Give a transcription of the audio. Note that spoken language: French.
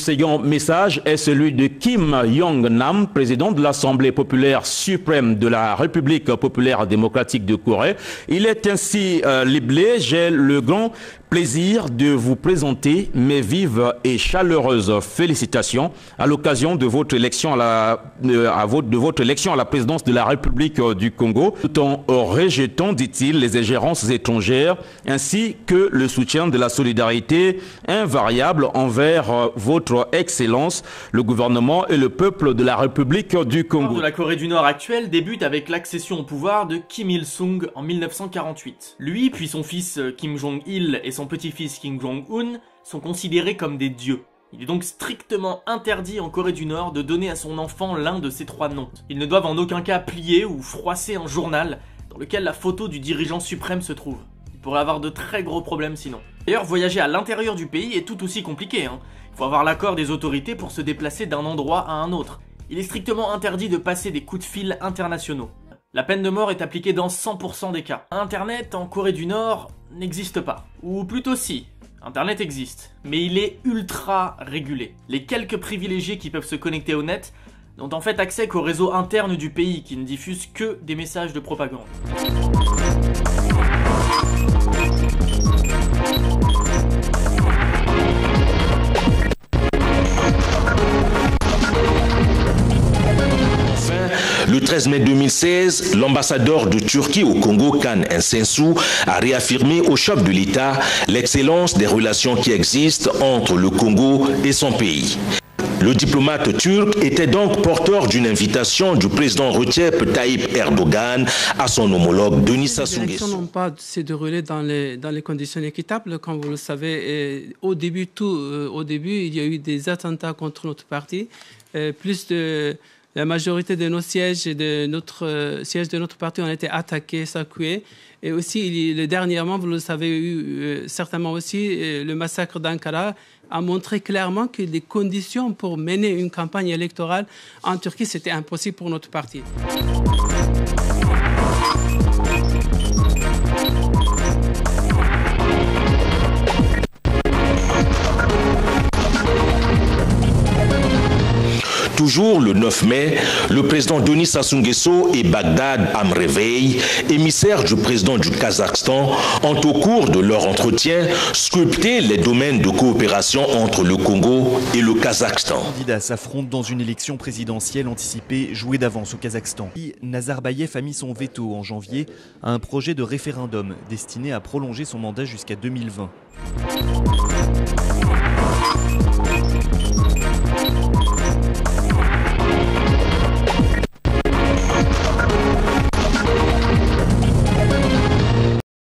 second message est celui de Kim Yong-nam, président de l'Assemblée populaire suprême de la République populaire démocratique de Corée. Il est ainsi libellé: j'ai le grand plaisir de vous présenter mes vives et chaleureuses félicitations à l'occasion de votre élection à la présidence de la République du Congo, tout en rejetant, dit-il, les ingérences étrangères ainsi que le soutien de la solidarité invariable envers votre Excellence, le gouvernement et le peuple de la République du Congo. De la Corée du Nord actuelle débute avec l'accession au pouvoir de Kim Il-sung en 1948. Lui, puis son fils Kim Jong-il et son petit-fils Kim Jong-un sont considérés comme des dieux. Il est donc strictement interdit en Corée du Nord de donner à son enfant l'un de ces trois noms. Ils ne doivent en aucun cas plier ou froisser un journal dans lequel la photo du dirigeant suprême se trouve. Il pourrait avoir de très gros problèmes sinon. D'ailleurs, voyager à l'intérieur du pays est tout aussi compliqué. Il faut avoir l'accord des autorités pour se déplacer d'un endroit à un autre. Il est strictement interdit de passer des coups de fil internationaux. La peine de mort est appliquée dans 100% des cas. Internet en Corée du Nord n'existe pas. Ou plutôt si, Internet existe, mais il est ultra régulé. Les quelques privilégiés qui peuvent se connecter au net n'ont en fait accès qu'au réseau interne du pays qui ne diffuse que des messages de propagande. Le 13 mai 2016, l'ambassadeur de Turquie au Congo, Kan Esensu, a réaffirmé au chef de l'État l'excellence des relations qui existent entre le Congo et son pays. Le diplomate turc était donc porteur d'une invitation du président Recep Tayyip Erdogan à son homologue Denis Sassou Nguesso. Les élections n'ont pas se déroulé dans les conditions équitables, comme vous le savez. Et au début, il y a eu des attentats contre notre parti, la majorité de nos sièges de notre parti ont été attaqués, saqués. Et aussi, dernièrement, vous le savez, certainement aussi, le massacre d'Ankara a montré clairement que les conditions pour mener une campagne électorale en Turquie, c'était impossible pour notre parti. Toujours le 9 mai, le président Denis Sassou Nguesso et Bagdad Amrevey, émissaires du président du Kazakhstan, ont au cours de leur entretien sculpté les domaines de coopération entre le Congo et le Kazakhstan. Les candidats s'affrontent dans une élection présidentielle anticipée jouée d'avance au Kazakhstan. Nazarbayev a mis son veto en janvier à un projet de référendum destiné à prolonger son mandat jusqu'à 2020.